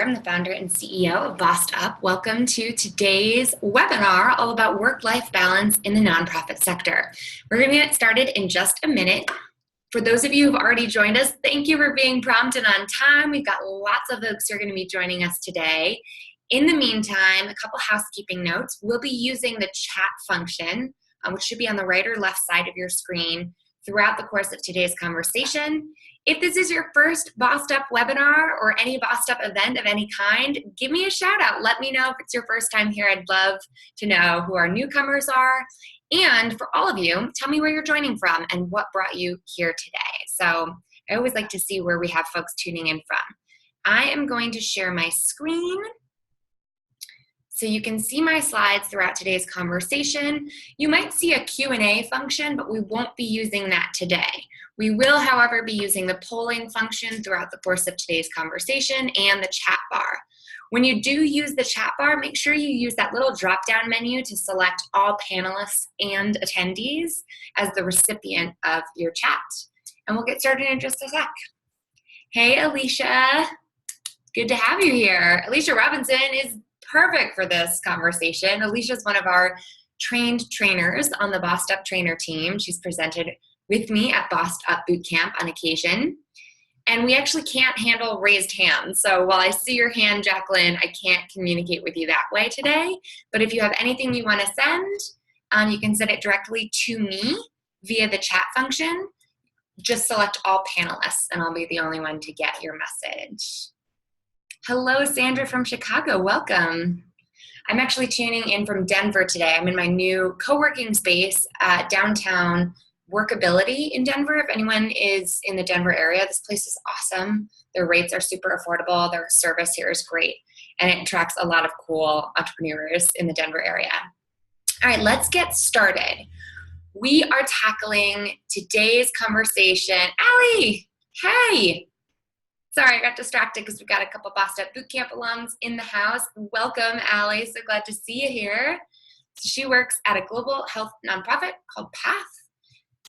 I'm the founder and CEO of Bossed Up. Welcome to today's webinar all about work-life balance in the nonprofit sector. We're going to get started in just a minute. For those of you who've already joined us, thank you for being prompt and on time. We've got lots of folks who are going to be joining us today. In the meantime, a couple housekeeping notes. We'll be using the chat function, which should be on the right or left side of your screen throughout the course of today's conversation. If this is your first Bossed Up webinar or any Bossed Up event of any kind, give me a shout out. Let me know if it's your first time here. I'd love to know who our newcomers are. And for all of you, tell me where you're joining from and what brought you here today. So I always like to see where we have folks tuning in from. I am going to share my screen so you can see my slides throughout today's conversation. You might see a Q&A function, but we won't be using that today. We will, however, be using the polling function throughout the course of today's conversation and the chat bar. When you do use the chat bar, make sure you use that little drop-down menu to select all panelists and attendees as the recipient of your chat. And we'll get started in just a sec. Hey, Alicia. Good to have you here. Alicia Robinson is perfect for this conversation. Alicia is one of our trained trainers on the Bossed Up trainer team. She's presented with me at Bossed Up Bootcamp on occasion. And we actually can't handle raised hands. So while I see your hand, Jacqueline, I can't communicate with you that way today. But if you have anything you want to send, you can send it directly to me via the chat function. Just select all panelists and I'll be the only one to get your message. Hello, Sandra from Chicago. Welcome. I'm actually tuning in from Denver today. I'm in my new co-working space at downtown Workability in Denver. If anyone is in the Denver area, this place is awesome. Their rates are super affordable. Their service here is great. And it attracts a lot of cool entrepreneurs in the Denver area. All right, let's get started. We are tackling today's conversation. Allie, hey. Sorry, I got distracted because we've got a couple Bossed Up Bootcamp alums in the house. Welcome, Allie. So glad to see you here. She works at a global health nonprofit called Path.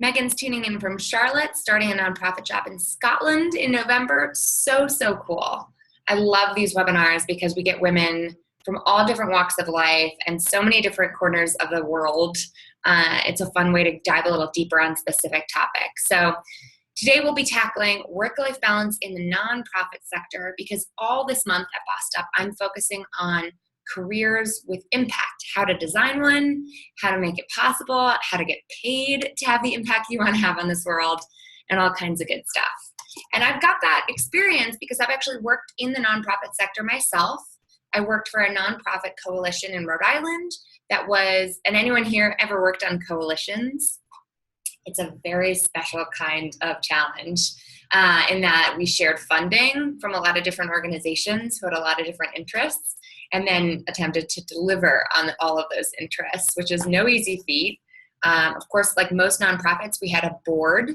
Megan's tuning in from Charlotte, starting a nonprofit job in Scotland in November. So cool. I love these webinars because we get women from all different walks of life and so many different corners of the world. It's a fun way to dive a little deeper on specific topics. So today we'll be tackling work-life balance in the nonprofit sector because all this month at Bossed Up, I'm focusing on careers with impact, how to design one, how to make it possible, how to get paid to have the impact you want to have on this world, and all kinds of good stuff. And I've got that experience because I've actually worked in the nonprofit sector myself. I worked for a nonprofit coalition in Rhode Island that was, and anyone here ever worked on coalitions? It's a very special kind of challenge in that we shared funding from a lot of different organizations who had a lot of different interests and then attempted to deliver on all of those interests, which is no easy feat. Of course, like most nonprofits, we had a board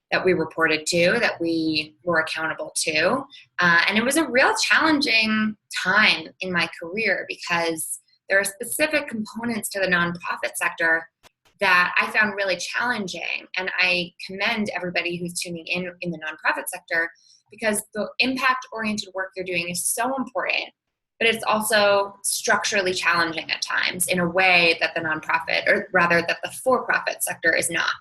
that we reported to, that we were accountable to. And it was a real challenging time in my career because there are specific components to the nonprofit sector that I found really challenging. And I commend everybody who's tuning in the nonprofit sector because the impact-oriented work they're doing is so important, but it's also structurally challenging at times in a way that the nonprofit, or rather that the for-profit sector is not.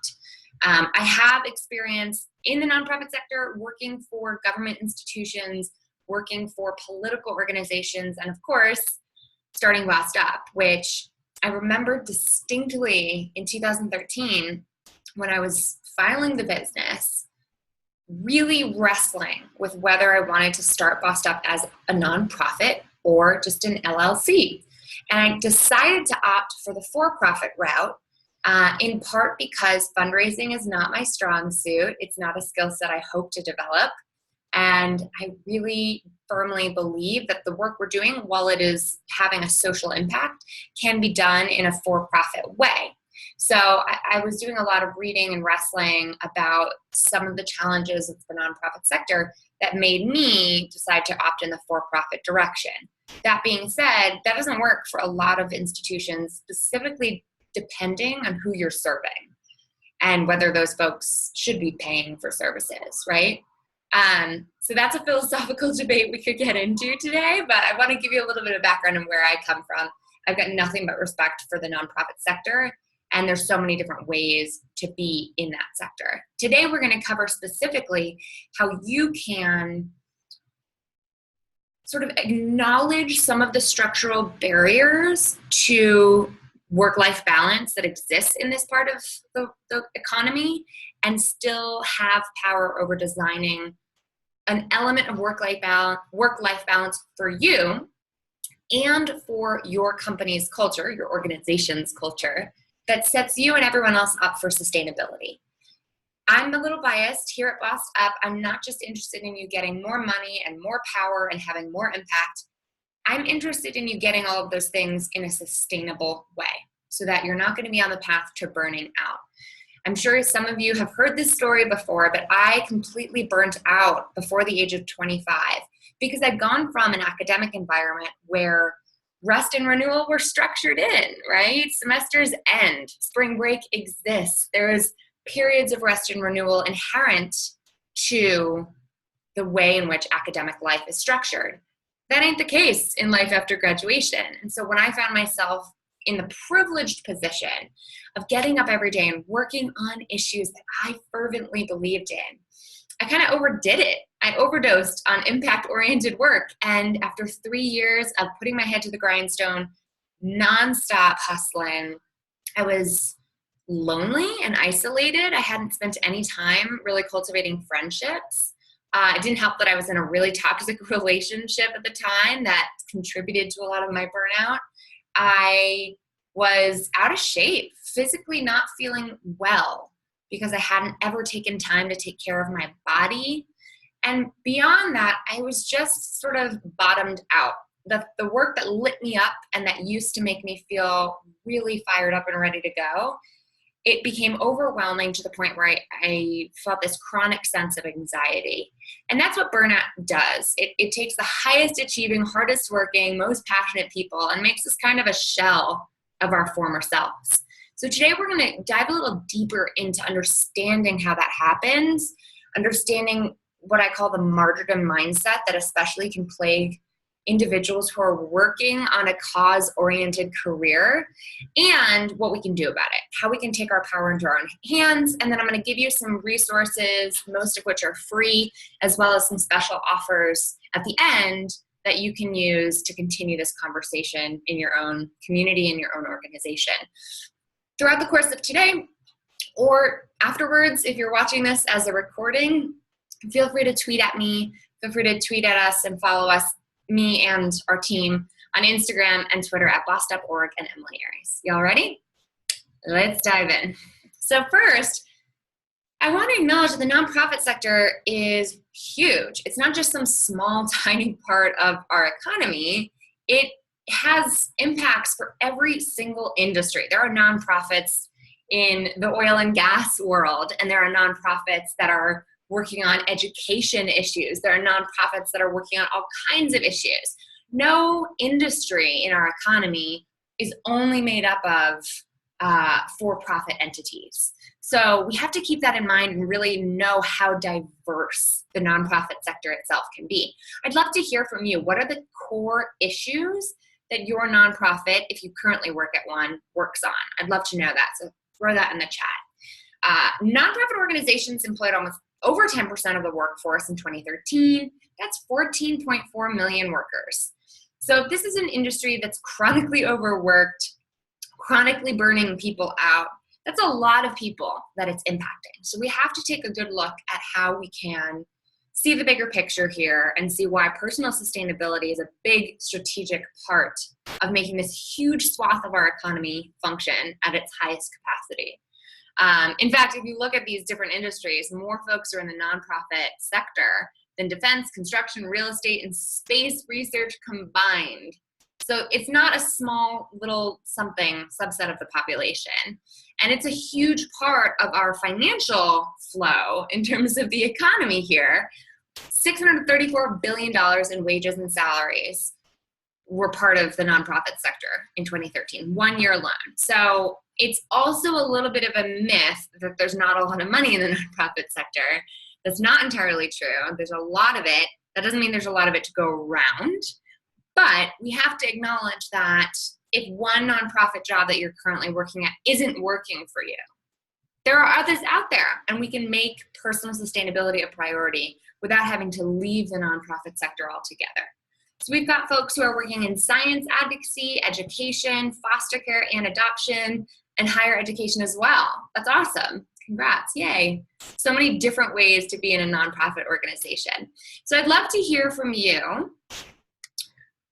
I have experience in the nonprofit sector working for government institutions, working for political organizations, and of course, starting Bossed Up, which I remember distinctly in 2013 when I was filing the business, really wrestling with whether I wanted to start Bossed Up as a nonprofit or just an LLC. And I decided to opt for the for-profit route, in part because fundraising is not my strong suit. It's not a skill set I hope to develop. And I really firmly believe that the work we're doing, while it is having a social impact, can be done in a for-profit way. So I was doing a lot of reading and wrestling about some of the challenges of the nonprofit sector that made me decide to opt in the for-profit direction. That being said, that doesn't work for a lot of institutions, specifically depending on who you're serving and whether those folks should be paying for services, right? So that's a philosophical debate we could get into today, but I want to give you a little bit of background on where I come from. I've got nothing but respect for the nonprofit sector, and there's so many different ways to be in that sector. Today, we're going to cover specifically how you can sort of acknowledge some of the structural barriers to work-life balance that exists in this part of the economy and still have power over designing an element of work-life balance for you and for your company's culture, your organization's culture, that sets you and everyone else up for sustainability. I'm a little biased here at Bossed Up. I'm not just interested in you getting more money and more power and having more impact. I'm interested in you getting all of those things in a sustainable way so that you're not going to be on the path to burning out. I'm sure some of you have heard this story before, but I completely burnt out before the age of 25 because I'd gone from an academic environment where rest and renewal were structured in, right? Semesters end, spring break exists. There's periods of rest and renewal inherent to the way in which academic life is structured. That ain't the case in life after graduation. And so when I found myself in the privileged position of getting up every day and working on issues that I fervently believed in, I kind of overdid it. I overdosed on impact-oriented work. And after 3 years of putting my head to the grindstone, nonstop hustling, I was lonely and isolated. I hadn't spent any time really cultivating friendships. It didn't help that I was in a really toxic relationship at the time that contributed to a lot of my burnout. I was out of shape, physically not feeling well because I hadn't ever taken time to take care of my body. And beyond that, I was just sort of bottomed out. The work that lit me up and that used to make me feel really fired up and ready to go, it became overwhelming to the point where I felt this chronic sense of anxiety. And that's what burnout does. It takes the highest achieving, hardest working, most passionate people and makes us kind of a shell of our former selves. So today we're going to dive a little deeper into understanding how that happens, understanding what I call the martyrdom mindset that especially can plague individuals who are working on a cause-oriented career, and what we can do about it, how we can take our power into our own hands. And then I'm going to give you some resources, most of which are free, as well as some special offers at the end that you can use to continue this conversation in your own community and your own organization. Throughout the course of today, or afterwards, if you're watching this as a recording, feel free to tweet at me, feel free to tweet at us and follow us, me and our team, on Instagram and Twitter at boss.org and Emilie Aries. Y'all ready? Let's dive in. So first, I want to acknowledge that the nonprofit sector is huge. It's not just some small, tiny part of our economy. It has impacts for every single industry. There are nonprofits in the oil and gas world, and there are nonprofits that are working on education issues. There are nonprofits that are working on all kinds of issues. No industry in our economy is only made up of for-profit entities. So we have to keep that in mind and really know how diverse the nonprofit sector itself can be. I'd love to hear from you. What are the core issues that your nonprofit, if you currently work at one, works on? I'd love to know that, so throw that in the chat. Nonprofit organizations employed almost over 10% of the workforce in 2013. That's 14.4 million workers. So if this is an industry that's chronically overworked, chronically burning people out, that's a lot of people that it's impacting. So we have to take a good look at how we can see the bigger picture here and see why personal sustainability is a big strategic part of making this huge swath of our economy function at its highest capacity. In fact, if you look at these different industries, more folks are in the nonprofit sector than defense, construction, real estate, and space research combined. So it's not a small little something subset of the population. And it's a huge part of our financial flow in terms of the economy here. $634 billion in wages and salaries were part of the nonprofit sector in 2013, 1 year alone. So it's also a little bit of a myth that there's not a lot of money in the nonprofit sector. That's not entirely true. There's a lot of it. That doesn't mean there's a lot of it to go around, but we have to acknowledge that if one nonprofit job that you're currently working at isn't working for you, there are others out there, and we can make personal sustainability a priority without having to leave the nonprofit sector altogether. So we've got folks who are working in science advocacy, education, foster care and adoption, and higher education as well. That's awesome. Congrats, yay. So many different ways to be in a nonprofit organization. So I'd love to hear from you.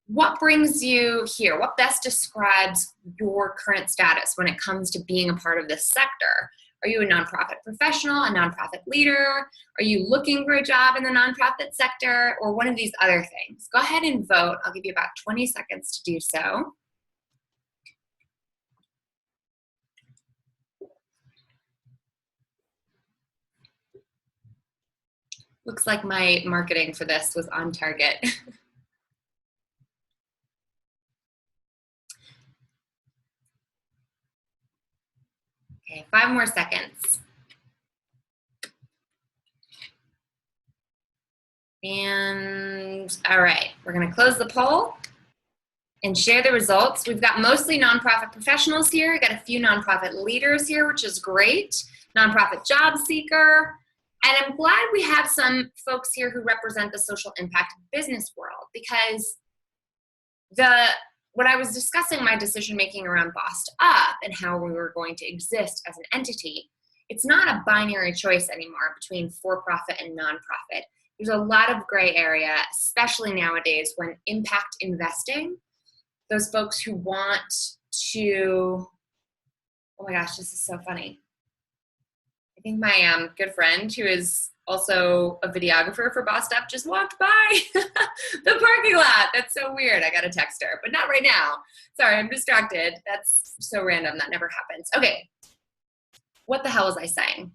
What brings you here? What best describes your current status when it comes to being a part of this sector? Are you a nonprofit professional, a nonprofit leader? Are you looking for a job in the nonprofit sector, or one of these other things? Go ahead and vote. I'll give you about 20 seconds to do so. Looks like my marketing for this was on target. Okay, 5 more seconds. And all right, we're gonna close the poll and share the results. We've got mostly nonprofit professionals here. We've got a few nonprofit leaders here, which is great. Nonprofit job seeker. And I'm glad we have some folks here who represent the social impact business world, because when I was discussing my decision making around Bossed Up and how we were going to exist as an entity, it's not a binary choice anymore between for-profit and nonprofit. There's a lot of gray area, especially nowadays when impact investing, those folks who want to, oh my gosh, this is so funny. I think my good friend, who is also a videographer for Bossed Up, just walked by the parking lot. That's so weird. I got to text her, but not right now. Sorry, I'm distracted. That's so random. That never happens. Okay. What the hell was I saying?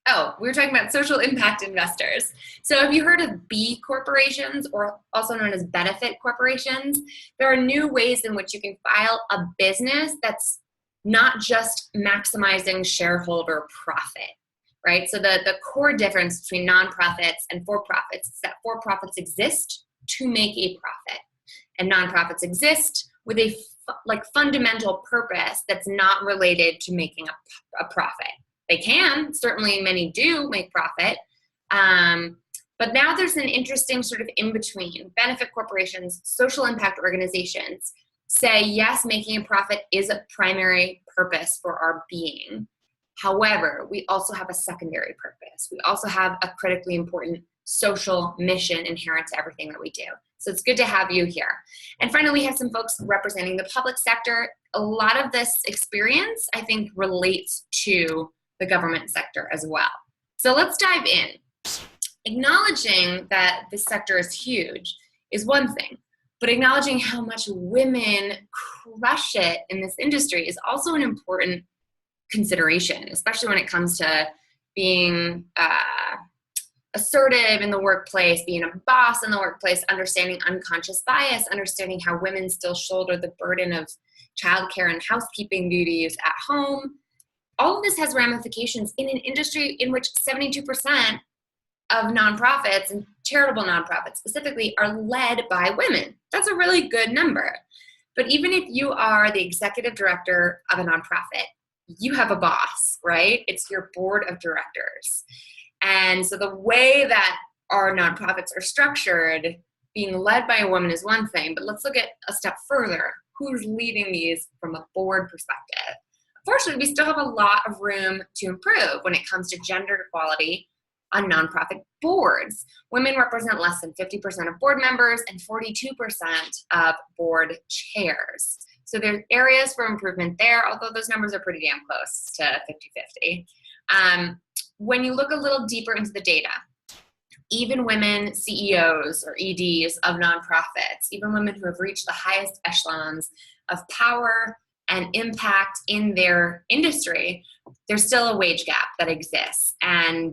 Oh, we were talking about social impact investors. So have you heard of B corporations, or also known as benefit corporations? There are new ways in which you can file a business that's not just maximizing shareholder profit, right? So the core difference between nonprofits and for-profits is that for-profits exist to make a profit, and nonprofits exist with a fundamental purpose that's not related to making a profit. They can, certainly many do make profit, but now there's an interesting sort of in-between. Benefit corporations, social impact organizations say, yes, making a profit is a primary purpose for our being. However, we also have a secondary purpose. We also have a critically important social mission inherent to everything that we do. So it's good to have you here. And finally, we have some folks representing the public sector. A lot of this experience, I think, relates to the government sector as well. So let's dive in. Acknowledging that this sector is huge is one thing, but acknowledging how much women crush it in this industry is also an important consideration, especially when it comes to being assertive in the workplace, being a boss in the workplace, understanding unconscious bias, understanding how women still shoulder the burden of childcare and housekeeping duties at home. All of this has ramifications in an industry in which 72% of nonprofits, and charitable nonprofits specifically, are led by women. That's a really good number. But even if you are the executive director of a nonprofit, you have a boss, right? It's your board of directors. And so the way that our nonprofits are structured, being led by a woman is one thing, but let's look at a step further. Who's leading these from a board perspective? Unfortunately, we still have a lot of room to improve when it comes to gender equality on nonprofit boards. Women represent less than 50% of board members and 42% of board chairs. So there's areas for improvement there, although those numbers are pretty damn close to 50-50. When you look a little deeper into the data, even women CEOs or EDs of nonprofits, even women who have reached the highest echelons of power and impact in their industry, there's still a wage gap that exists. And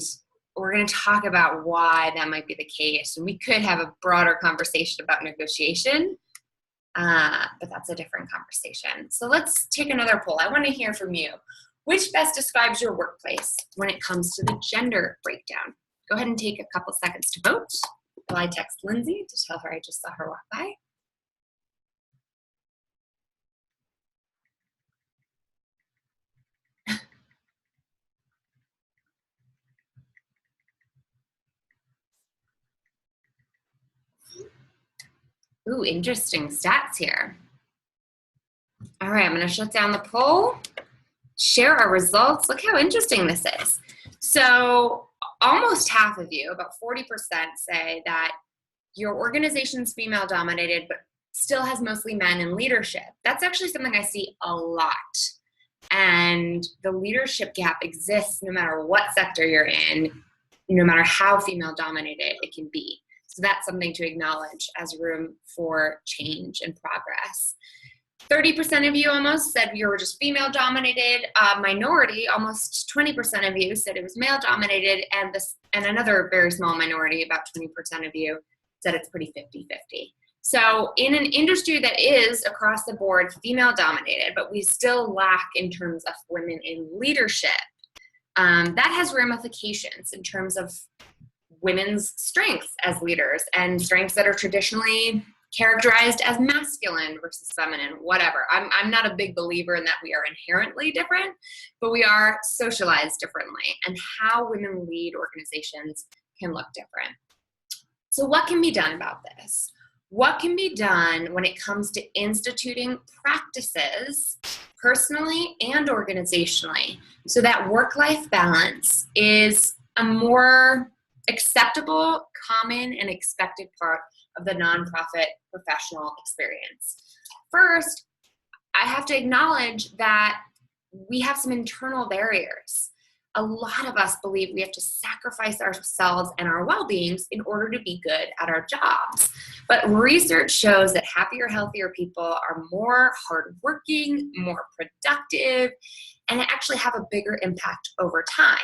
we're going to talk about why that might be the case. And we could have a broader conversation about negotiation, but that's a different conversation. So let's take another poll. I want to hear from you. Which best describes your workplace when it comes to the gender breakdown? Go ahead and take a couple seconds to vote. While I text Lindsay to tell her I just saw her walk by. Ooh, interesting stats here. All right, I'm going to shut down the poll, share our results. Look how interesting this is. So almost half of you, about 40%, say that your organization's female dominated, but still has mostly men in leadership. That's actually something I see a lot. And the leadership gap exists no matter what sector you're in, no matter how female dominated it can be. So that's something to acknowledge as room for change and progress. 30% of you almost said you were just female dominated. Minority, almost 20% of you said it was male dominated, and another very small minority, about 20% of you, said it's pretty 50-50. So in an industry that is across the board female dominated, but we still lack in terms of women in leadership, that has ramifications in terms of women's strengths as leaders and strengths that are traditionally characterized as masculine versus feminine, whatever. I'm not a big believer in that we are inherently different, but we are socialized differently, and how women lead organizations can look different. So what can be done about this? What can be done when it comes to instituting practices personally and organizationally so that work-life balance is a more acceptable, common, and expected part of the nonprofit professional experience? First, I have to acknowledge that we have some internal barriers. A lot of us believe we have to sacrifice ourselves and our well-beings in order to be good at our jobs. But research shows that happier, healthier people are more hardworking, more productive, and actually have a bigger impact over time.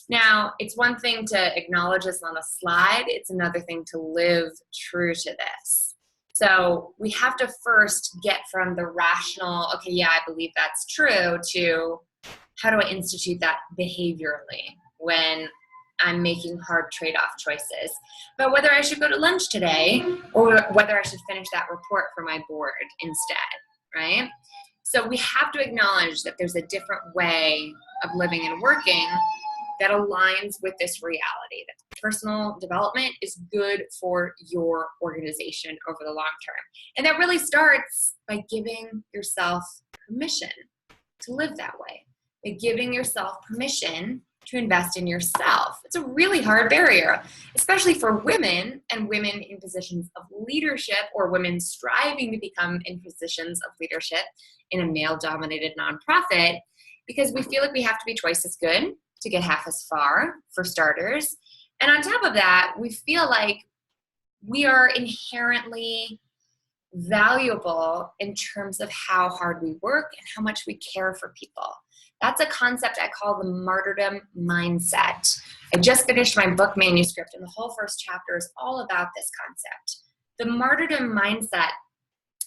Now, it's one thing to acknowledge this on a slide. It's another thing to live true to this. So we have to first get from the rational, okay, yeah, I believe that's true, to how do I institute that behaviorally when I'm making hard trade-off choices about whether I should go to lunch today or whether I should finish that report for my board instead, right? So we have to acknowledge that there's a different way of living and working that aligns with this reality, that personal development is good for your organization over the long term. And that really starts by giving yourself permission to live that way, by giving yourself permission to invest in yourself. It's a really hard barrier, especially for women and women in positions of leadership, or women striving to become in positions of leadership in a male-dominated nonprofit, because we feel like we have to be twice as good to get half as far, for starters. And on top of that, we feel like we are inherently valuable in terms of how hard we work and how much we care for people. That's a concept I call the martyrdom mindset. I just finished my book manuscript, and the whole first chapter is all about this concept. The martyrdom mindset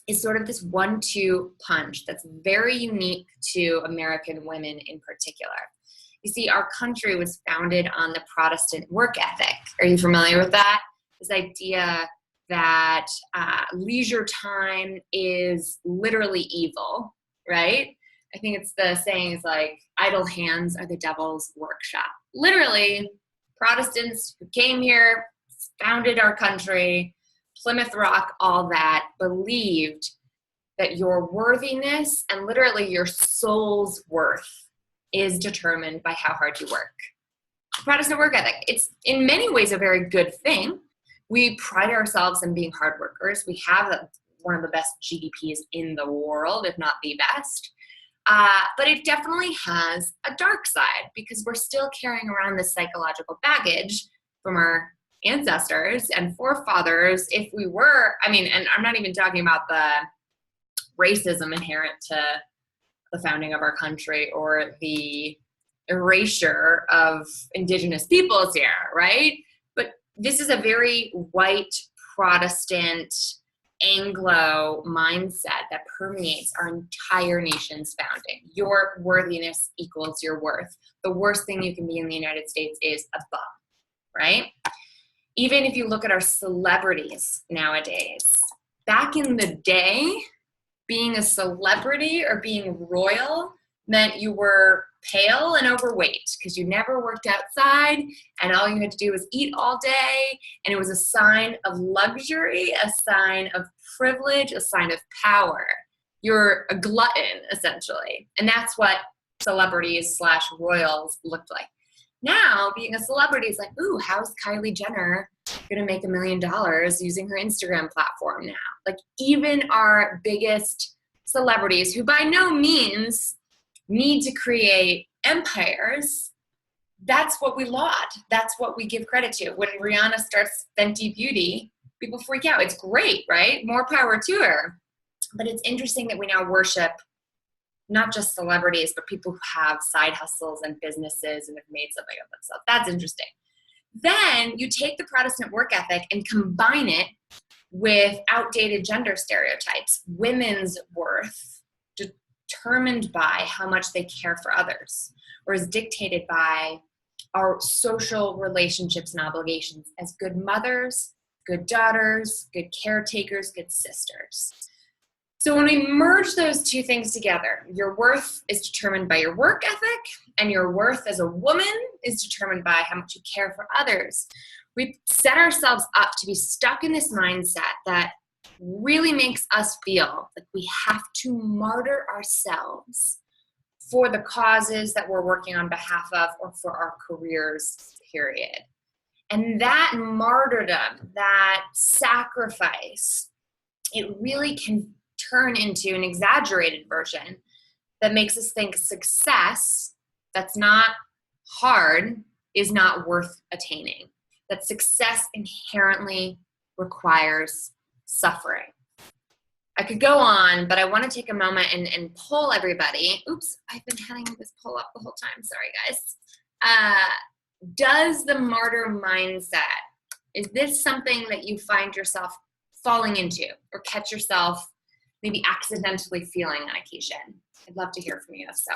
is sort of this 1-2 punch that's very unique to American women in particular. You see, our country was founded on the Protestant work ethic. Are you familiar with that? This idea that leisure time is literally evil, right? I think it's the saying is like, idle hands are the devil's workshop. Literally, Protestants who came here, founded our country, Plymouth Rock, all that, believed that your worthiness and literally your soul's worth is determined by how hard you work. Protestant work ethic, it's in many ways a very good thing. We pride ourselves in being hard workers. We have one of the best GDPs in the world, if not the best. But it definitely has a dark side, because we're still carrying around this psychological baggage from our ancestors and forefathers. If we were, and I'm not even talking about the racism inherent to the founding of our country or the erasure of indigenous peoples here, right? But this is a very white Protestant Anglo mindset that permeates our entire nation's founding. Your worthiness equals your worth. The worst thing you can be in the United States is a bum, right? Even if you look at our celebrities nowadays, back in the day, being a celebrity or being royal meant you were pale and overweight because you never worked outside and all you had to do was eat all day, and it was a sign of luxury, a sign of privilege, a sign of power. You're a glutton, essentially. And that's what celebrities / royals looked like. Now, being a celebrity is like, ooh, how's Kylie Jenner going to make $1 million using her Instagram platform now? Like, even our biggest celebrities, who by no means need to create empires, that's what we laud. That's what we give credit to. When Rihanna starts Fenty Beauty, people freak out. It's great, right? More power to her. But it's interesting that we now worship not just celebrities, but people who have side hustles and businesses and have made something of themselves. That's interesting. Then you take the Protestant work ethic and combine it with outdated gender stereotypes. Women's worth determined by how much they care for others, or is dictated by our social relationships and obligations as good mothers, good daughters, good caretakers, good sisters. So when we merge those two things together, your worth is determined by your work ethic, and your worth as a woman is determined by how much you care for others. We set ourselves up to be stuck in this mindset that really makes us feel like we have to martyr ourselves for the causes that we're working on behalf of or for our careers, period. And that martyrdom, that sacrifice, it really can turn into an exaggerated version that makes us think success that's not hard is not worth attaining. That success inherently requires suffering. I could go on, but I want to take a moment and poll everybody. Oops, I've been having this poll up the whole time. Sorry, guys. Does the martyr mindset, is this something that you find yourself falling into or catch yourself maybe accidentally feeling on occasion? I'd love to hear from you if so.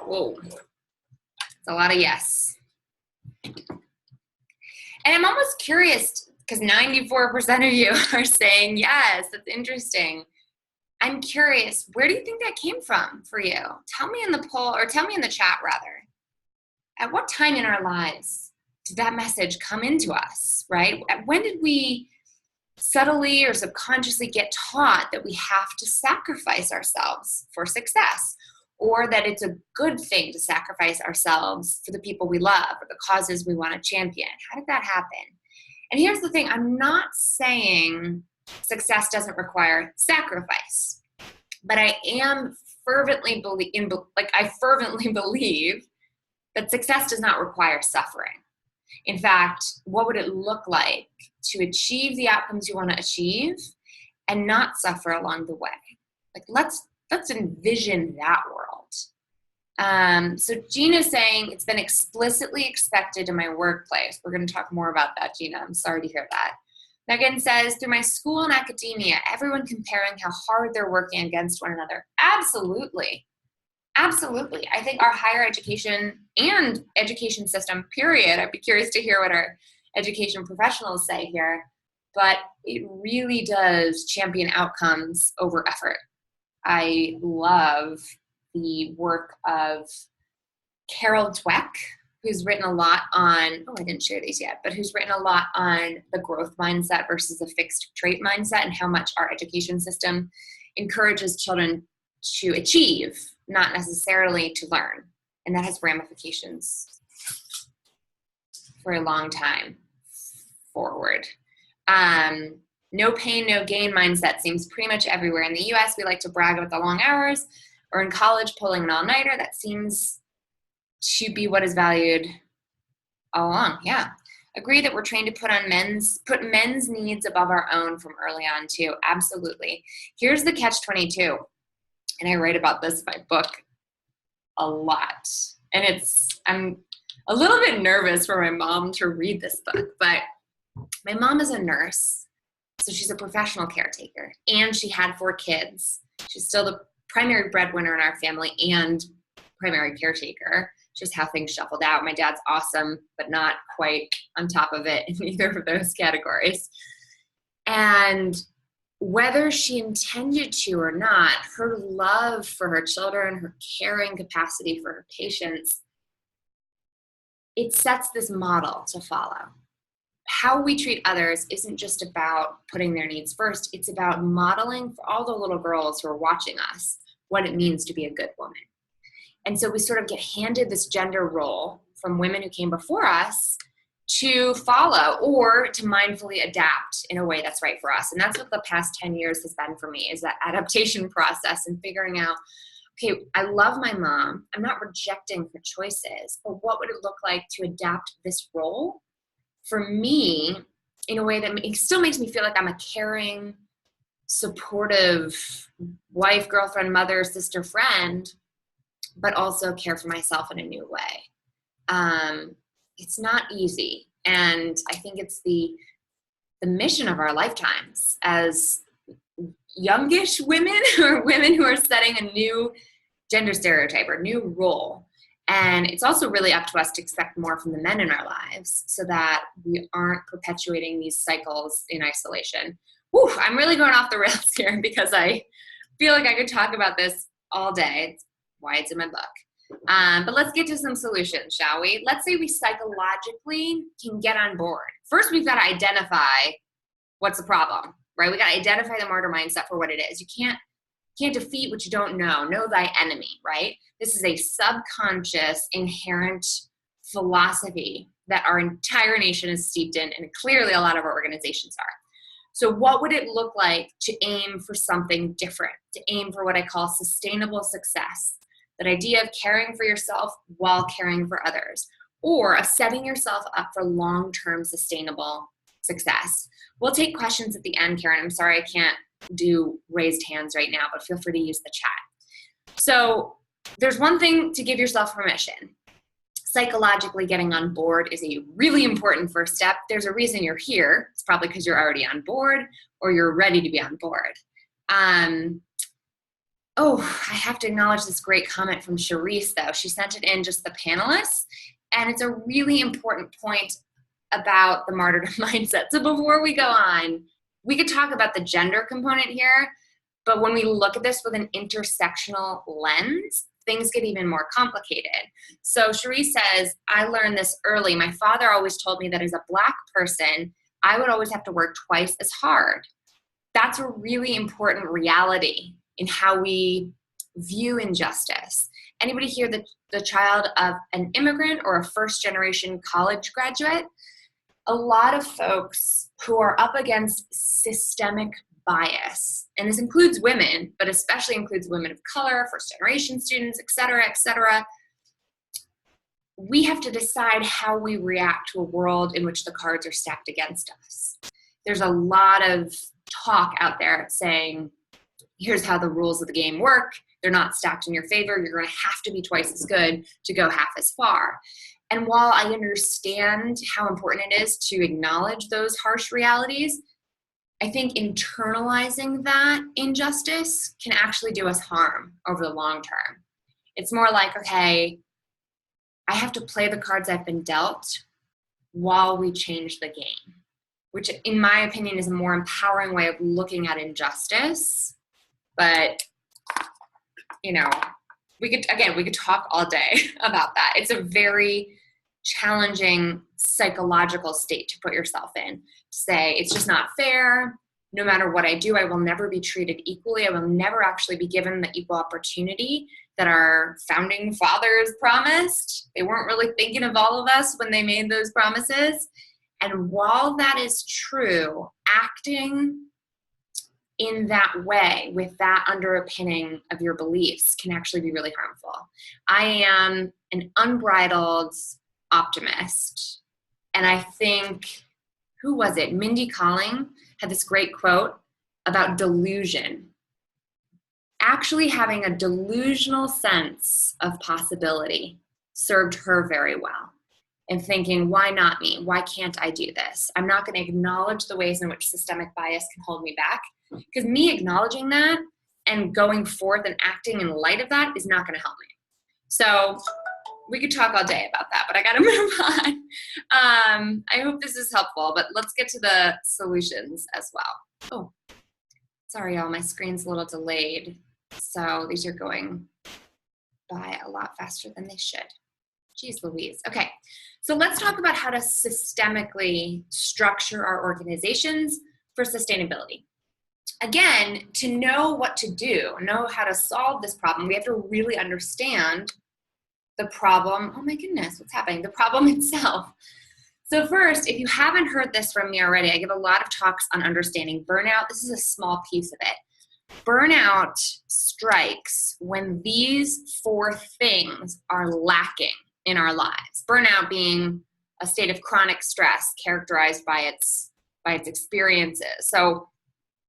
Whoa, it's a lot of yes. And I'm almost curious, because 94% of you are saying yes, that's interesting. I'm curious, where do you think that came from for you? Tell me in the poll, or tell me in the chat rather. At what time in our lives did that message come into us, right? When did we subtly or subconsciously get taught that we have to sacrifice ourselves for success, or that it's a good thing to sacrifice ourselves for the people we love or the causes we want to champion? How did that happen? And here's the thing, I'm not saying success doesn't require sacrifice, but I am fervently believe that success does not require suffering. In fact, what would it look like to achieve the outcomes you want to achieve and not suffer along the way? Like, let's envision that world. So Gina's saying it's been explicitly expected in my workplace. We're going to talk more about that, Gina. I'm sorry to hear that. Megan says, through my school and academia, everyone comparing how hard they're working against one another. Absolutely. Absolutely. I think our higher education and education system, period, I'd be curious to hear what our education professionals say here, but it really does champion outcomes over effort. I love the work of Carol Dweck, who's written a lot on, I didn't share these yet, but who's written a lot on the growth mindset versus a fixed trait mindset and how much our education system encourages children to achieve, not necessarily to learn. And that has ramifications for a long time forward. No pain, no gain mindset seems pretty much everywhere. In the US, we like to brag about the long hours, or in college, pulling an all-nighter. That seems to be what is valued all along. Yeah. Agree that we're trained to put men's needs above our own from early on too. Absolutely. Here's the catch-22. And I write about this in my book a lot. And I'm a little bit nervous for my mom to read this book, but my mom is a nurse. So she's a professional caretaker, and she had 4 kids. She's still the primary breadwinner in our family and primary caretaker. Just how things shuffled out. My dad's awesome, but not quite on top of it in either of those categories. And whether she intended to or not, her love for her children, her caring capacity for her patients, it sets this model to follow. How we treat others isn't just about putting their needs first. It's about modeling for all the little girls who are watching us what it means to be a good woman. And so we sort of get handed this gender role from women who came before us to follow or to mindfully adapt in a way that's right for us. And that's what the past 10 years has been for me, is that adaptation process and figuring out, okay, I love my mom. I'm not rejecting her choices, but what would it look like to adapt this role for me in a way that it still makes me feel like I'm a caring, supportive wife, girlfriend, mother, sister, friend, but also care for myself in a new way. It's not easy. And I think it's the mission of our lifetimes as youngish women or women who are setting a new gender stereotype or new role. And it's also really up to us to expect more from the men in our lives so that we aren't perpetuating these cycles in isolation. Whew, I'm really going off the rails here because I feel like I could talk about this all day. It's why it's in my book. But let's get to some solutions, shall we? Let's say we psychologically can get on board. First, we've got to identify what's the problem, right? We got to identify the martyr mindset for what it is. You can't defeat what you don't know. Know thy enemy, right? This is a subconscious, inherent philosophy that our entire nation is steeped in, and clearly a lot of our organizations are. So what would it look like to aim for something different, to aim for what I call sustainable success? That idea of caring for yourself while caring for others, or of setting yourself up for long-term sustainable success. We'll take questions at the end, Karen. I'm sorry I can't do raised hands right now, but feel free to use the chat. So there's one thing to give yourself permission. Psychologically getting on board is a really important first step. There's a reason you're here. It's probably because you're already on board or you're ready to be on board. I have to acknowledge this great comment from Charisse, though. She sent it in, just the panelists, and it's a really important point about the martyrdom mindset. So before we go on, we could talk about the gender component here, but when we look at this with an intersectional lens, things get even more complicated. So Charisse says, I learned this early. My father always told me that as a Black person, I would always have to work twice as hard. That's a really important reality in how we view injustice. Anybody here the child of an immigrant or a first-generation college graduate? A lot of folks who are up against systemic bias, and this includes women, but especially includes women of color, first-generation students, et cetera, we have to decide how we react to a world in which the cards are stacked against us. There's a lot of talk out there saying, here's how the rules of the game work. They're not stacked in your favor. You're going to have to be twice as good to go half as far. And while I understand how important it is to acknowledge those harsh realities, I think internalizing that injustice can actually do us harm over the long term. It's more like, okay, I have to play the cards I've been dealt while we change the game, which in my opinion is a more empowering way of looking at injustice. But, we could talk all day about that. It's a very challenging psychological state to put yourself in. To say, it's just not fair. No matter what I do, I will never be treated equally. I will never actually be given the equal opportunity that our founding fathers promised. They weren't really thinking of all of us when they made those promises. And while that is true, acting in that way, with that underpinning of your beliefs, can actually be really harmful. I am an unbridled optimist. And I think, who was it? Mindy Kaling had this great quote about delusion. Actually having a delusional sense of possibility served her very well. and thinking, why not me? Why can't I do this? I'm not going to acknowledge the ways in which systemic bias can hold me back, because me acknowledging that and going forth and acting in light of that is not going to help me. So we could talk all day about that, but I got to move on. I hope this is helpful, but let's get to the solutions as well. Oh, sorry, y'all, my screen's a little delayed. So these are going by a lot faster than they should. Jeez Louise. Okay, so let's talk about how to systemically structure our organizations for sustainability. Again, to know what to do, know how to solve this problem, we have to really understand the problem. Oh my goodness, what's happening? The problem itself. So first, if you haven't heard this from me already, I give a lot of talks on understanding burnout. This is a small piece of it. Burnout strikes when these 4 things are lacking in our lives. Burnout being a state of chronic stress characterized by its experiences. So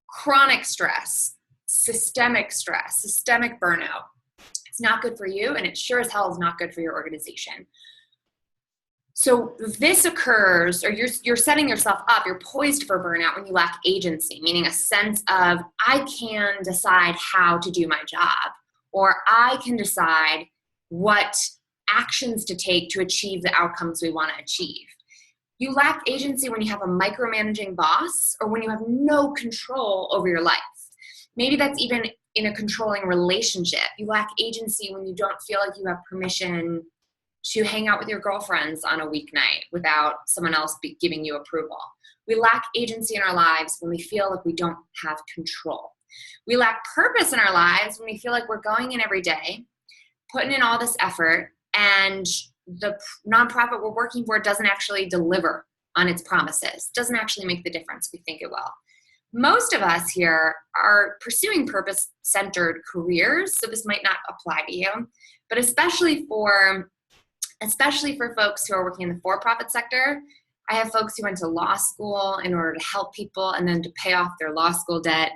chronic stress, systemic burnout, it's not good for you, and it sure as hell is not good for your organization. So this occurs, or you're setting yourself up, you're poised for burnout when you lack agency, meaning a sense of, I can decide how to do my job, or I can decide what actions to take to achieve the outcomes we want to achieve. You lack agency when you have a micromanaging boss, or when you have no control over your life. Maybe that's even in a controlling relationship. You lack agency when you don't feel like you have permission to hang out with your girlfriends on a weeknight without someone else giving you approval. We lack agency in our lives when we feel like we don't have control. We lack purpose in our lives when we feel like we're going in every day, putting in all this effort, and the nonprofit we're working for doesn't actually deliver on its promises, doesn't actually make the difference we think it will. Most of us here are pursuing purpose-centered careers, so this might not apply to you, but especially for folks who are working in the for-profit sector. I have folks who went to law school in order to help people, and then to pay off their law school debt,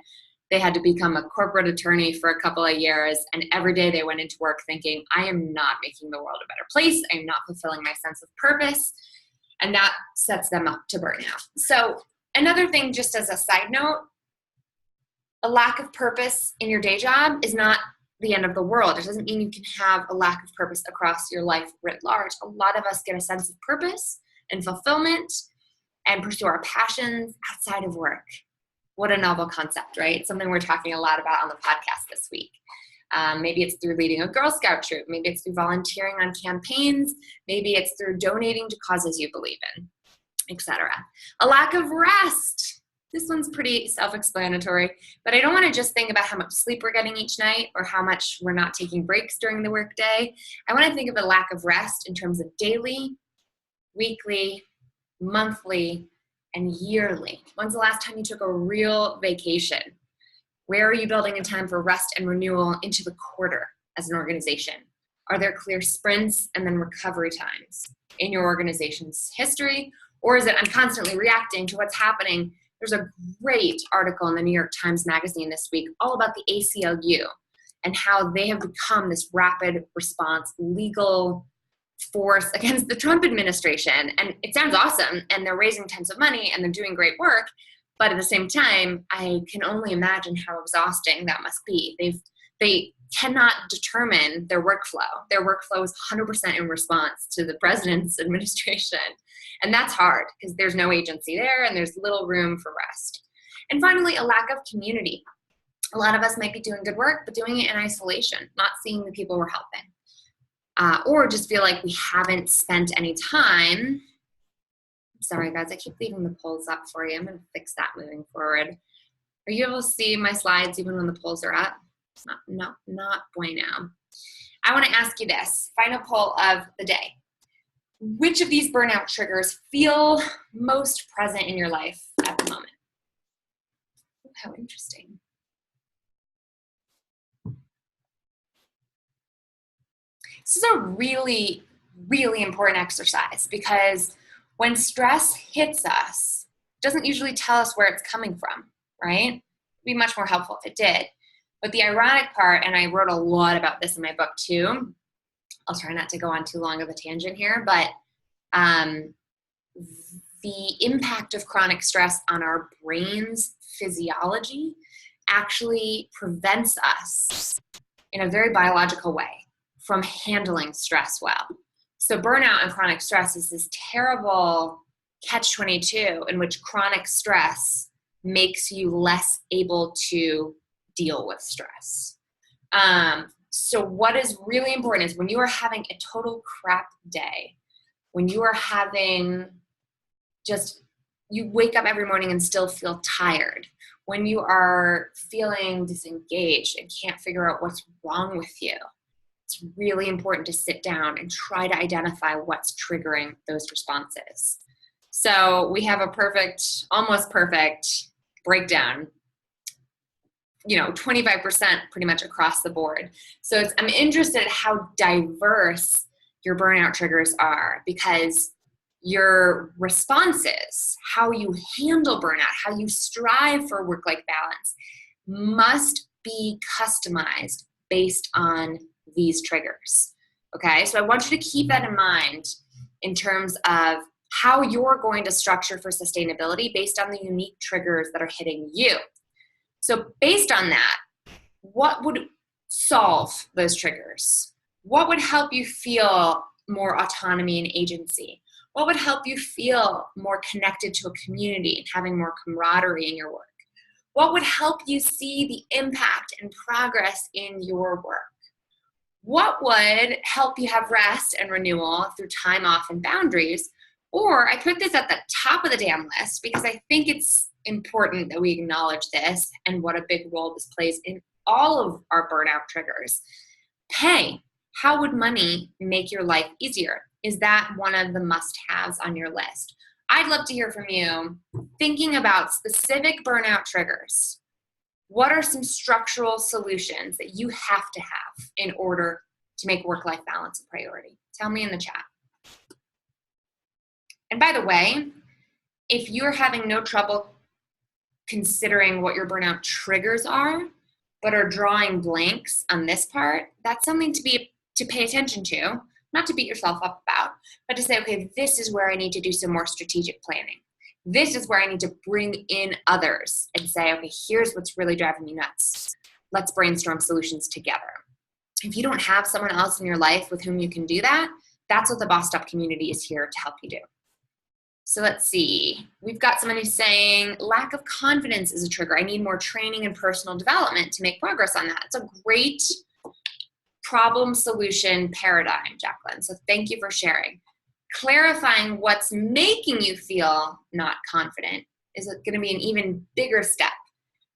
they had to become a corporate attorney for a couple of years, and every day they went into work thinking, I am not making the world a better place, I am not fulfilling my sense of purpose, and that sets them up to burnout. So another thing, just as a side note, a lack of purpose in your day job is not the end of the world. It doesn't mean you can have a lack of purpose across your life writ large. A lot of us get a sense of purpose and fulfillment and pursue our passions outside of work. What a novel concept, right? Something we're talking a lot about on the podcast this week. Maybe it's through leading a Girl Scout troop. Maybe it's through volunteering on campaigns. Maybe it's through donating to causes you believe in, etc. A lack of rest. This one's pretty self-explanatory, but I don't want to just think about how much sleep we're getting each night or how much we're not taking breaks during the workday. I want to think of a lack of rest in terms of daily, weekly, monthly, and yearly. When's the last time you took a real vacation? Where are you building in time for rest and renewal into the quarter as an organization? Are there clear sprints and then recovery times in your organization's history? Or is it I'm constantly reacting to what's happening? There's a great article in the New York Times Magazine this week all about the ACLU and how they have become this rapid response legal force against the Trump administration. And it sounds awesome, and they're raising tons of money and they're doing great work. But at the same time, I can only imagine how exhausting that must be. They cannot determine their workflow. Their workflow is 100% in response to the president's administration. And that's hard because there's no agency there and there's little room for rest. And finally, a lack of community. A lot of us might be doing good work, but doing it in isolation, not seeing the people we're helping. Or just feel like we haven't spent any time. Sorry guys, I keep leaving the polls up for you. I'm gonna fix that moving forward. Are you able to see my slides even when the polls are up? It's not bueno. I wanna ask you this, final poll of the day. Which of these burnout triggers feel most present in your life at the moment? How interesting. This is a really, really important exercise because when stress hits us, it doesn't usually tell us where it's coming from, right? It'd be much more helpful if it did. But the ironic part, and I wrote a lot about this in my book too, I'll try not to go on too long of a tangent here, but The impact of chronic stress on our brain's physiology actually prevents us in a very biological way from handling stress well. So burnout and chronic stress is this terrible catch-22 in which chronic stress makes you less able to deal with stress. So what is really important is when you are having a total crap day, when you are having you wake up every morning and still feel tired, when you are feeling disengaged and can't figure out what's wrong with you, it's really important to sit down and try to identify what's triggering those responses. So we have a almost perfect breakdown, 25% pretty much across the board. So I'm interested in how diverse your burnout triggers are, because your responses, how you handle burnout, how you strive for work-life balance must be customized based on these triggers. Okay, so I want you to keep that in mind in terms of how you're going to structure for sustainability based on the unique triggers that are hitting you. So based on that, what would solve those triggers? What would help you feel more autonomy and agency? What would help you feel more connected to a community and having more camaraderie in your work? What would help you see the impact and progress in your work? What would help you have rest and renewal through time off and boundaries? Or I put this at the top of the damn list because I think it's important that we acknowledge this and what a big role this plays in all of our burnout triggers. Hey, how would money make your life easier? Is that one of the must-haves on your list? I'd love to hear from you thinking about specific burnout triggers. What are some structural solutions that you have to have in order to make work-life balance a priority? Tell me in the chat. And by the way, if you're having no trouble considering what your burnout triggers are, but are drawing blanks on this part, that's something to pay attention to, not to beat yourself up about, but to say, okay, this is where I need to do some more strategic planning. This is where I need to bring in others and say, okay, here's what's really driving me nuts. Let's brainstorm solutions together. If you don't have someone else in your life with whom you can do that, that's what the Bossed Up community is here to help you do. So let's see. We've got someone who's saying lack of confidence is a trigger. I need more training and personal development to make progress on that. It's a great problem solution paradigm, Jacqueline. So thank you for sharing. Clarifying what's making you feel not confident is going to be an even bigger step,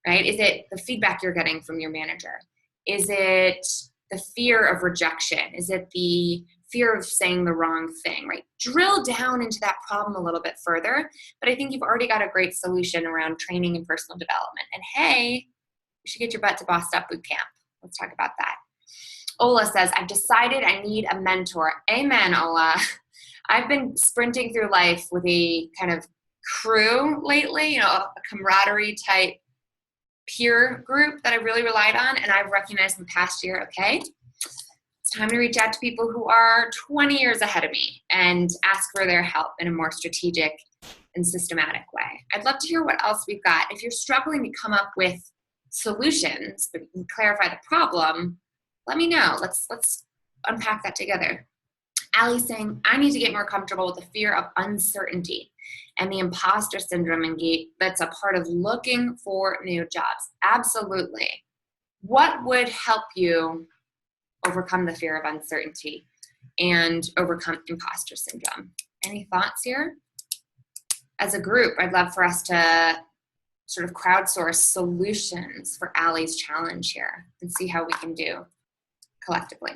right? Is it the feedback you're getting from your manager? Is it the fear of rejection? Is it the fear of saying the wrong thing, right? Drill down into that problem a little bit further, but I think you've already got a great solution around training and personal development. And hey, you should get your butt to Bossed Up Boot Camp. Let's talk about that. Ola says, I've decided I need a mentor. Amen, Ola. I've been sprinting through life with a kind of crew lately, a camaraderie type peer group that I really relied on, and I've recognized in the past year, okay, it's time to reach out to people who are 20 years ahead of me and ask for their help in a more strategic and systematic way. I'd love to hear what else we've got. If you're struggling to come up with solutions but you can clarify the problem, let me know. Let's unpack that together. Allie's saying, I need to get more comfortable with the fear of uncertainty and the imposter syndrome that's a part of looking for new jobs. Absolutely. What would help you overcome the fear of uncertainty and overcome imposter syndrome? Any thoughts here? As a group, I'd love for us to sort of crowdsource solutions for Allie's challenge here and see how we can do collectively.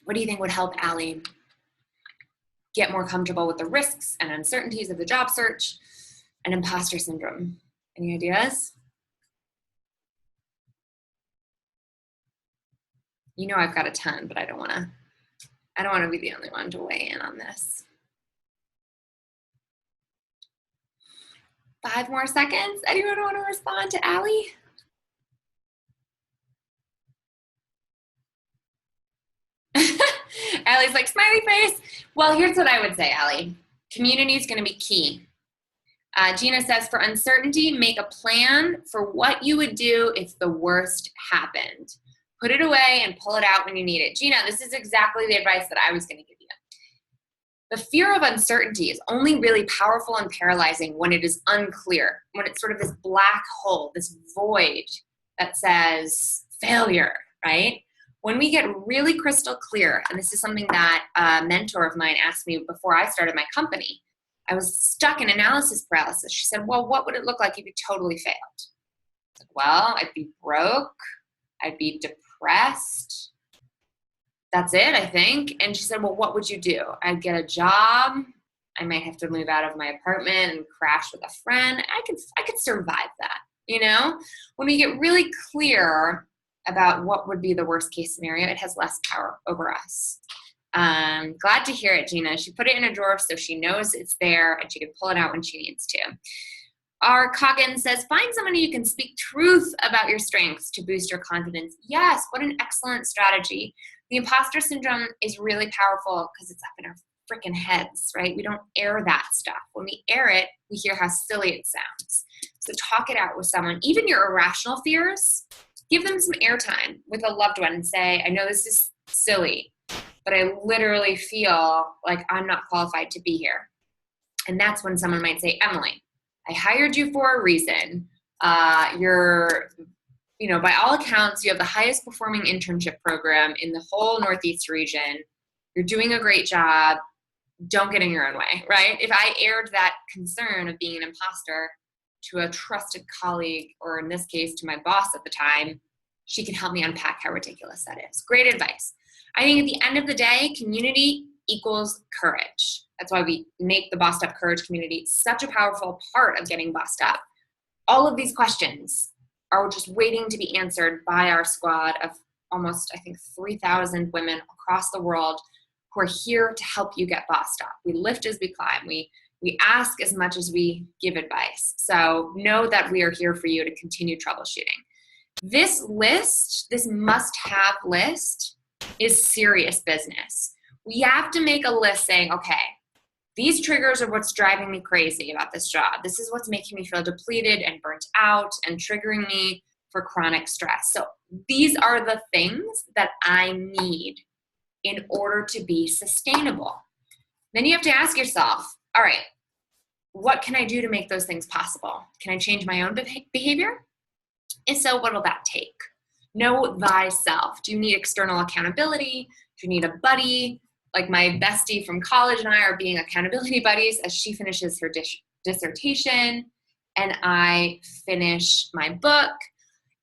What do you think would help Allie get more comfortable with the risks and uncertainties of the job search and imposter syndrome? Any ideas? You know I've got a ton, but I don't want to be the only one to weigh in on this. 5 more seconds. Anyone want to respond to Allie? Allie's like, like, smiley face. Well, here's what I would say, Allie. Community is going to be key. Gina says, for uncertainty, make a plan for what you would do if the worst happened. Put it away and pull it out when you need it. Gina, this is exactly the advice that I was going to give you. The fear of uncertainty is only really powerful and paralyzing when it is unclear, when it's sort of this black hole, this void that says failure, right? When we get really crystal clear, and this is something that a mentor of mine asked me before I started my company, I was stuck in analysis paralysis. She said, well, what would it look like if you totally failed? I said, well, I'd be broke. I'd be depressed. That's it, I think. And she said, well, what would you do? I'd get a job. I might have to move out of my apartment and crash with a friend. I could survive that, you know? When we get really clear about what would be the worst case scenario, it has less power over us. Glad to hear it, Gina. She put it in a drawer so she knows it's there and she can pull it out when she needs to. Our Coggin says, find someone you can speak truth about your strengths to boost your confidence. Yes, what an excellent strategy. The imposter syndrome is really powerful because it's up in our freaking heads, right? We don't air that stuff. When we air it, we hear how silly it sounds. So talk it out with someone. Even your irrational fears, give them some airtime with a loved one and say, I know this is silly, but I literally feel like I'm not qualified to be here. And that's when someone might say, Emilie, I hired you for a reason. You're, by all accounts, you have the highest performing internship program in the whole Northeast region. You're doing a great job. Don't get in your own way, right? If I aired that concern of being an imposter to a trusted colleague, or in this case, to my boss at the time, she can help me unpack how ridiculous that is. Great advice. I think at the end of the day, community equals courage. That's why we make the Bossed Up Courage community such a powerful part of getting bossed up. All of these questions are just waiting to be answered by our squad of almost, I think, 3,000 women across the world who are here to help you get bossed up. We lift as we climb. We ask as much as we give advice. So know that we are here for you to continue troubleshooting. This list, this must-have list, is serious business. We have to make a list saying, okay, these triggers are what's driving me crazy about this job. This is what's making me feel depleted and burnt out and triggering me for chronic stress. So these are the things that I need in order to be sustainable. Then you have to ask yourself, all right, what can I do to make those things possible? Can I change my own behavior? If so, what will that take? Know thyself. Do you need external accountability? Do you need a buddy? Like my bestie from college and I are being accountability buddies as she finishes her dissertation and I finish my book.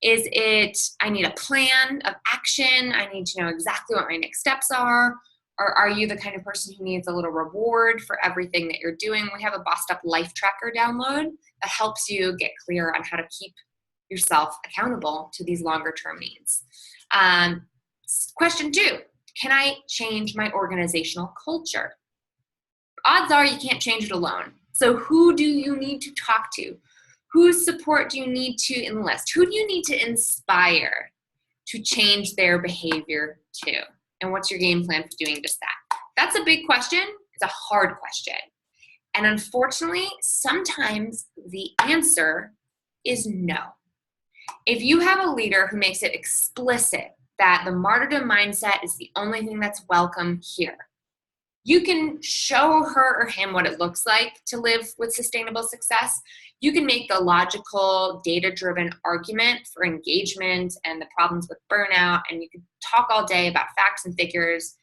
Is it, I need a plan of action. I need to know exactly what my next steps are. Or are you the kind of person who needs a little reward for everything that you're doing? We have a Bossed Up Life Tracker download that helps you get clear on how to keep yourself accountable to these longer term needs. Question 2, can I change my organizational culture? Odds are you can't change it alone. So who do you need to talk to? Whose support do you need to enlist? Who do you need to inspire to change their behavior too? And what's your game plan for doing just that? That's a big question. It's a hard question. And unfortunately, sometimes the answer is no. If you have a leader who makes it explicit that the martyrdom mindset is the only thing that's welcome here, you can show her or him what it looks like to live with sustainable success. You can make the logical, data-driven argument for engagement and the problems with burnout, and you can talk all day about facts and figures,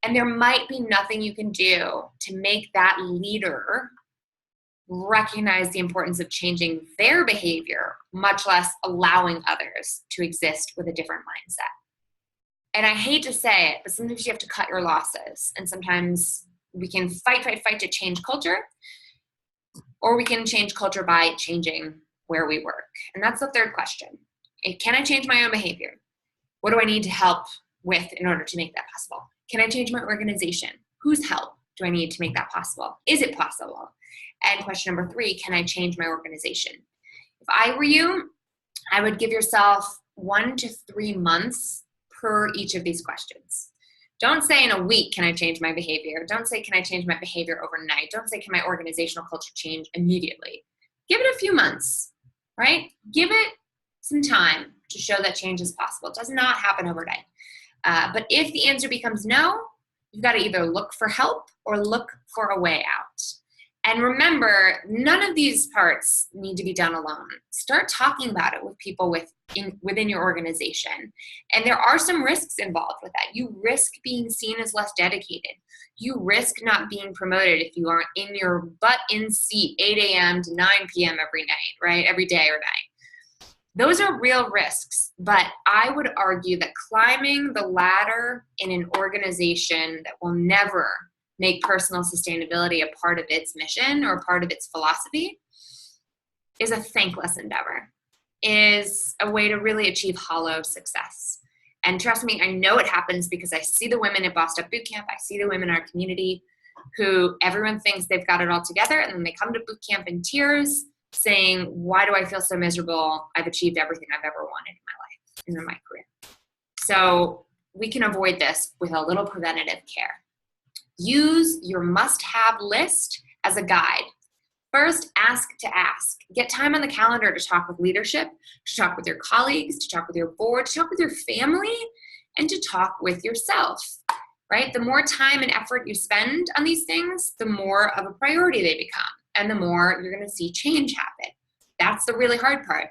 and there might be nothing you can do to make that leader recognize the importance of changing their behavior, much less allowing others to exist with a different mindset. And I hate to say it, but sometimes you have to cut your losses. And sometimes we can fight to change culture, or we can change culture by changing where we work. And that's the third question. Can I change my own behavior? What do I need to help with in order to make that possible? Can I change my organization? Whose help do I need to make that possible? Is it possible? And question number 3, can I change my organization? If I were you, I would give yourself 1 to 3 months per each of these questions. Don't say in a week, can I change my behavior? Don't say, can I change my behavior overnight? Don't say, can my organizational culture change immediately? Give it a few months, right? Give it some time to show that change is possible. It does not happen overnight. But if the answer becomes no, you've got to either look for help or look for a way out. And remember, none of these parts need to be done alone. Start talking about it with people within your organization. And there are some risks involved with that. You risk being seen as less dedicated. You risk not being promoted if you aren't in your butt in seat 8 a.m. to 9 p.m. every night, right? Every day or night. Those are real risks, but I would argue that climbing the ladder in an organization that will never make personal sustainability a part of its mission or part of its philosophy is a thankless endeavor, is a way to really achieve hollow success. And trust me, I know it happens because I see the women at Bossed Up Bootcamp, I see the women in our community who everyone thinks they've got it all together, and then they come to bootcamp in tears saying, why do I feel so miserable? I've achieved everything I've ever wanted in my life and in my career. So we can avoid this with a little preventative care. Use your must-have list as a guide. First, ask to ask. Get time on the calendar to talk with leadership, to talk with your colleagues, to talk with your board, to talk with your family, and to talk with yourself, right? The more time and effort you spend on these things, the more of a priority they become, and the more you're going to see change happen. That's the really hard part.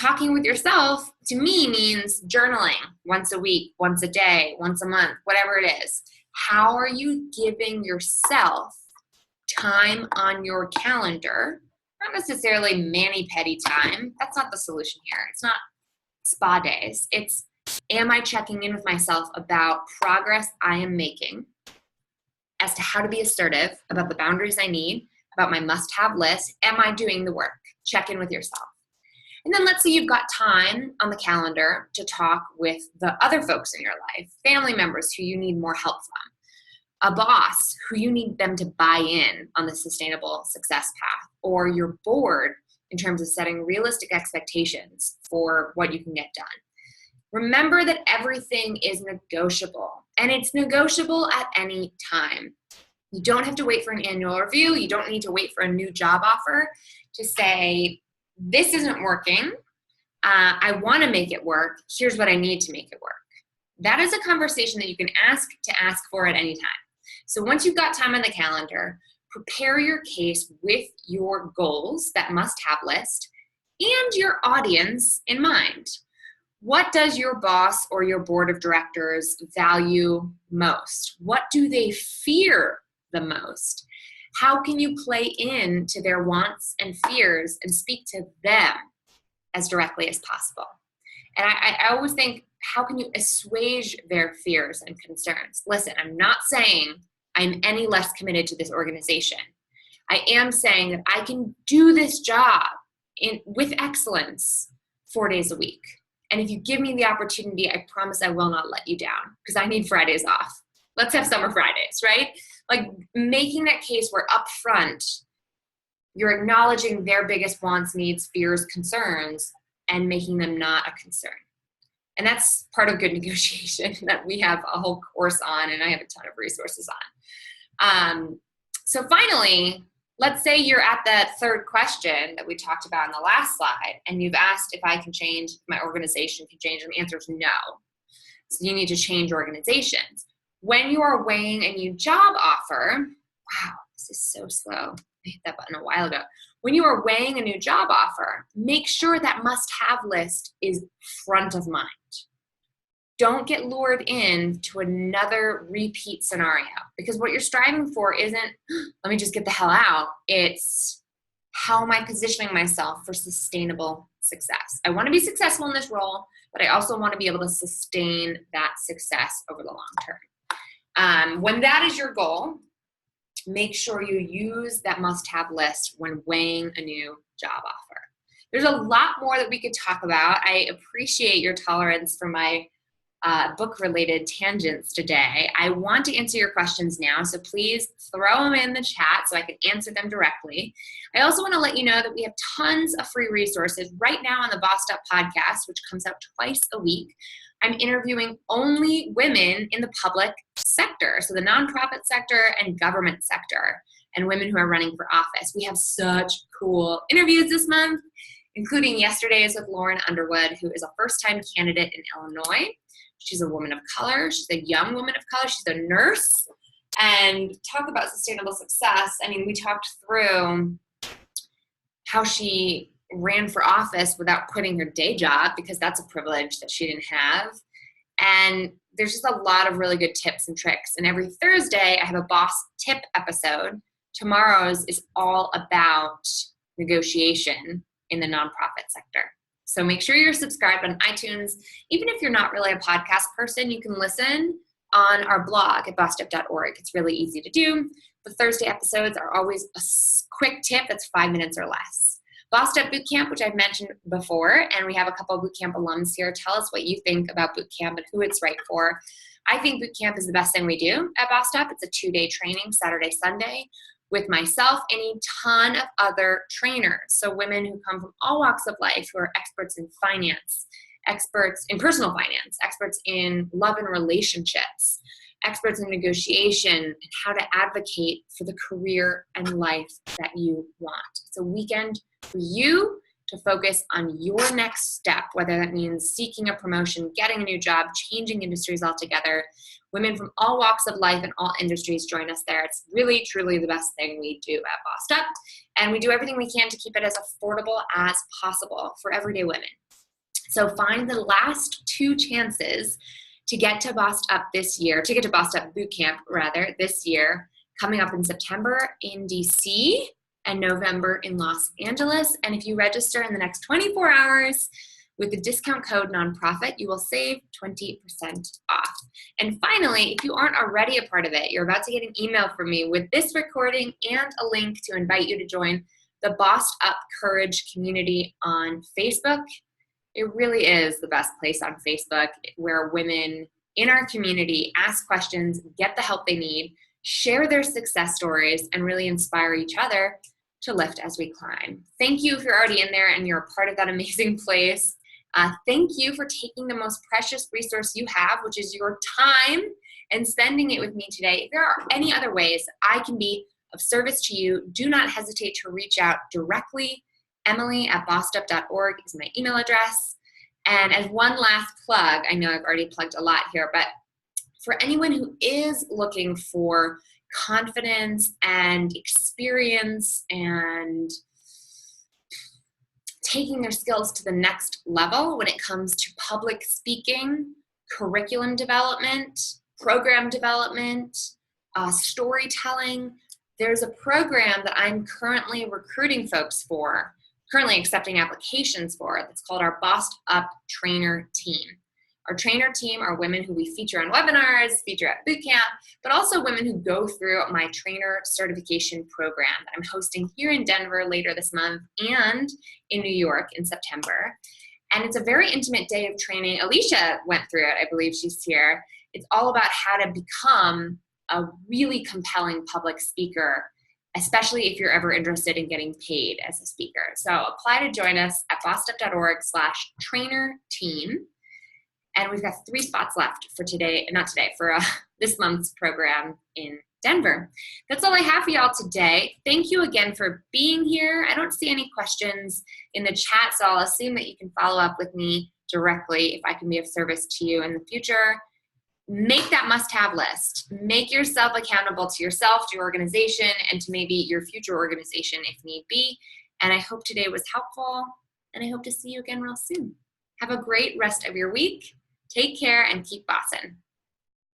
Talking with yourself, to me, means journaling once a week, once a day, once a month, whatever it is. How are you giving yourself time on your calendar? Not necessarily mani-pedi time. That's not the solution here. It's not spa days. It's, am I checking in with myself about progress I am making as to how to be assertive about the boundaries I need, about my must-have list? Am I doing the work? Check in with yourself. And then let's say you've got time on the calendar to talk with the other folks in your life, family members who you need more help from, a boss who you need them to buy in on the sustainable success path, or your board in terms of setting realistic expectations for what you can get done. Remember that everything is negotiable, and it's negotiable at any time. You don't have to wait for an annual review. You don't need to wait for a new job offer to say, this isn't working. I want to make it work. Here's what I need to make it work. That is a conversation that you can ask for at any time. So once you've got time on the calendar, prepare your case with your goals, that must-have list, and your audience in mind. What does your boss or your board of directors value most? What do they fear the most? How can you play into their wants and fears and speak to them as directly as possible? And I always think, how can you assuage their fears and concerns? Listen, I'm not saying I'm any less committed to this organization. I am saying that I can do this job with excellence 4 days a week. And if you give me the opportunity, I promise I will not let you down, because I need Fridays off. Let's have summer Fridays, right? Like making that case where up front, you're acknowledging their biggest wants, needs, fears, concerns, and making them not a concern. And that's part of good negotiation that we have a whole course on, and I have a ton of resources on. So finally, let's say you're at that third question that we talked about in the last slide, and you've asked if I can change, if my organization can change, and the answer is no. So you need to change organizations. When you are weighing a new job offer, wow, this is so slow. I hit that button a while ago. When you are weighing a new job offer, make sure that must-have list is front of mind. Don't get lured in to another repeat scenario, because what you're striving for isn't, let me just get the hell out. It's, how am I positioning myself for sustainable success? I want to be successful in this role, but I also want to be able to sustain that success over the long term. When that is your goal, make sure you use that must-have list when weighing a new job offer. There's a lot more that we could talk about. I appreciate your tolerance for my book-related tangents today. I want to answer your questions now, so please throw them in the chat so I can answer them directly. I also want to let you know that we have tons of free resources right now on the Bossed Up podcast, which comes out twice a week. I'm interviewing only women in the public sector, so the nonprofit sector and government sector, and women who are running for office. We have such cool interviews this month, including yesterday's with Lauren Underwood, who is a first-time candidate in Illinois. She's a woman of color. She's a young woman of color. She's a nurse. And talk about sustainable success. I mean, we talked through how she ran for office without quitting her day job, because that's a privilege that she didn't have. And there's just a lot of really good tips and tricks. And every Thursday, I have a boss tip episode. Tomorrow's is all about negotiation in the nonprofit sector. So make sure you're subscribed on iTunes. Even if you're not really a podcast person, you can listen on our blog at bossedup.org. It's really easy to do. The Thursday episodes are always a quick tip that's 5 minutes or less. Bossed Up Bootcamp, which I've mentioned before, and we have a couple of bootcamp alums here. Tell us what you think about bootcamp and who it's right for. I think bootcamp is the best thing we do at Bossed Up. It's a 2-day training, Saturday, Sunday, with myself and a ton of other trainers. So women who come from all walks of life, who are experts in finance, experts in personal finance, experts in love and relationships, experts in negotiation, and how to advocate for the career and life that you want. It's a weekend for you to focus on your next step, whether that means seeking a promotion, getting a new job, changing industries altogether. Women from all walks of life and all industries join us there. It's really, truly the best thing we do at Bossed Up. And we do everything we can to keep it as affordable as possible for everyday women. So find the last 2 chances to get to Bossed Up this year, to get to Bossed Up Bootcamp rather this year, coming up in September in DC and November in Los Angeles. And if you register in the next 24 hours with the discount code nonprofit, you will save 20% off. And finally, if you aren't already a part of it, you're about to get an email from me with this recording and a link to invite you to join the Bossed Up Courage community on Facebook. It really is the best place on Facebook, where women in our community ask questions, get the help they need, share their success stories, and really inspire each other to lift as we climb. Thank you if you're already in there and you're a part of that amazing place. Thank you for taking the most precious resource you have, which is your time, and spending it with me today. If there are any other ways I can be of service to you, do not hesitate to reach out directly. Emilie@bossedup.org is my email address. And as one last plug, I know I've already plugged a lot here, but for anyone who is looking for confidence and experience and taking their skills to the next level when it comes to public speaking, curriculum development, program development, storytelling, there's a program that I'm currently recruiting folks for, currently accepting applications for, that's called our Bossed Up Trainer Team. Our trainer team are women who we feature on webinars, feature at bootcamp, but also women who go through my trainer certification program that I'm hosting here in Denver later this month and in New York in September. And it's a very intimate day of training. Alicia went through it. I believe she's here. It's all about how to become a really compelling public speaker, especially if you're ever interested in getting paid as a speaker. So apply to join us at bossedup.org/trainer team. And we've got 3 spots left for this month's program in Denver. That's all I have for y'all today. Thank you again for being here. I don't see any questions in the chat, so I'll assume that you can follow up with me directly if I can be of service to you in the future. Make that must-have list. Make yourself accountable to yourself, to your organization, and to maybe your future organization if need be. And I hope today was helpful, and I hope to see you again real soon. Have a great rest of your week. Take care and keep bossin'.